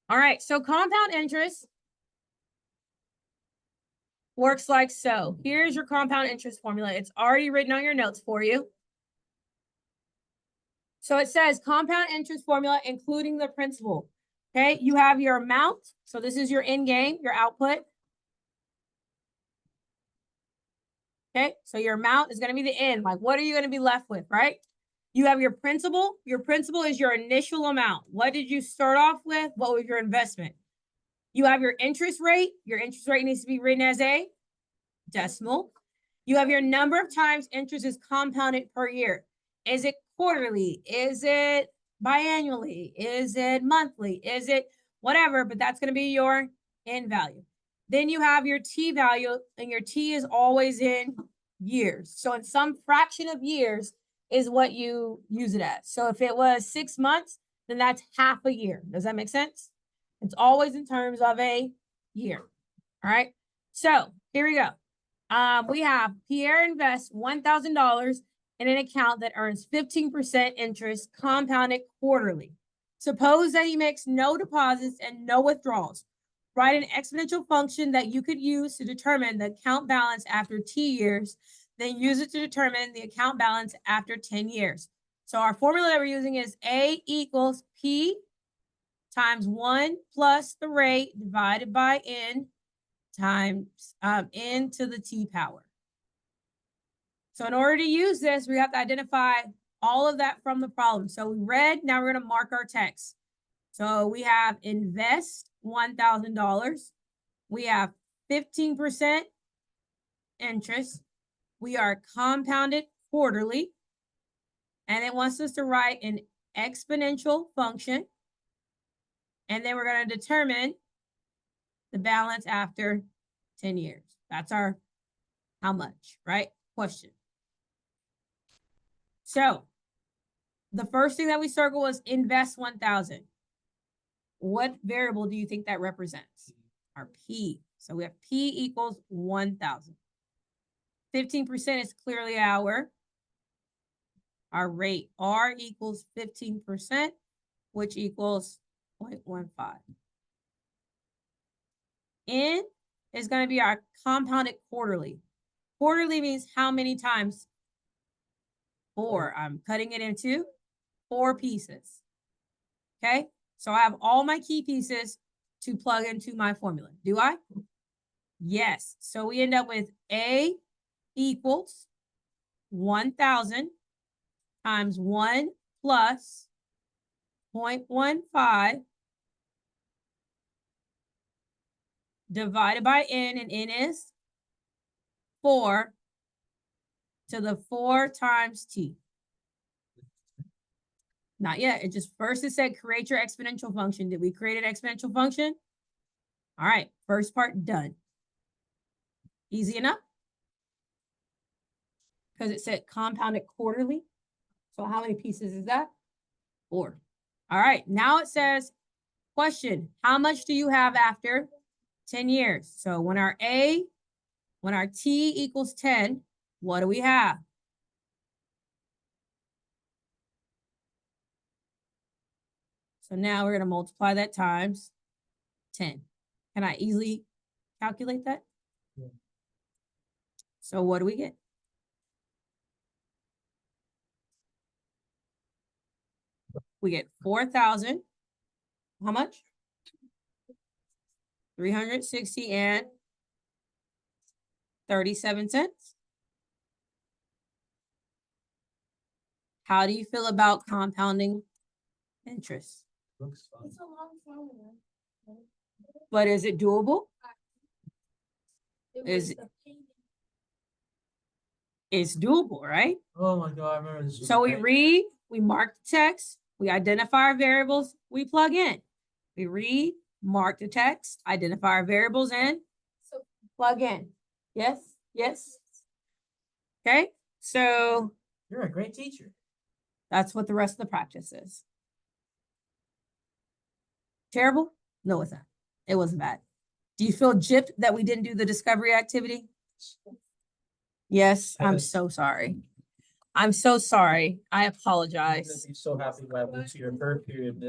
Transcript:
All right, so compound interest works like so. Here's your compound interest formula. It's already written on your notes for you. So it says compound interest formula, including the principal. Okay, you have your amount. So this is your end game, your output. Okay, so your amount is going to be the end. Like, what are you going to be left with, right? You have your principal. Your principal is your initial amount. What did you start off with? What was your investment? You have your interest rate. Your interest rate needs to be written as a decimal. You have your number of times interest is compounded per year. Is it quarterly? Is it biannually? Is it monthly? Is it whatever? But that's going to be your end value. Then you have your T value, and your T is always in years. So in some fraction of years is what you use it as. So if it was 6 months, then that's half a year. Does that make sense? It's always in terms of a year. All right. So here we go. We have Pierre invests $1,000 in an account that earns 15% interest compounded quarterly. Suppose that he makes no deposits and no withdrawals. Write an exponential function that you could use to determine the account balance after T years, then use it to determine the account balance after 10 years. So our formula that we're using is A equals P times 1 plus the rate divided by N times N to the T power. So in order to use this, we have to identify all of that from the problem. So we read, now we're going to mark our text. So we have invest $1,000. We have 15% interest. We are compounded quarterly. And it wants us to write an exponential function. And then we're going to determine the balance after 10 years. That's our how much, right? Question. So the first thing that we circle was invest 1,000. What variable do you think that represents? Our P. So we have P equals 1,000. 15% is clearly our rate. R equals 15%, which equals 0.15. N is going to be our compounded quarterly. Quarterly means how many times? 4. I'm cutting it into 4 pieces. Okay, so I have all my key pieces to plug into my formula. Do I? Yes. So we end up with A equals 1,000 times 1 plus 0.15 divided by N, and N is 4 to the 4 times T. Not yet. It just first it said create your exponential function. Did we create an exponential function? All right. First part done. Easy enough? Because it said compounded quarterly. So how many pieces is that? 4. All right. Now it says, question, how much do you have after 10 years? So when our T equals 10, what do we have? So now we're going to multiply that times 10. Can I easily calculate that? Yeah. So what do we get? We get 4,000. How much? 360 and 37 cents. How do you feel about compounding interest? Looks fun. It's a long formula. But is it doable? It's doable, right? Oh my God, I remember this. So we read, we mark the text, we identify our variables, we plug in. We read, mark the text, identify our variables, and plug in. Yes, yes. Okay, so You're a great teacher. that's what the rest of the practice is. Terrible? No, it's not. It wasn't bad. Do you feel gypped that we didn't do the discovery activity? Yes, I'm so sorry. I'm so sorry. I apologize. I'm so happy when I went to your third period.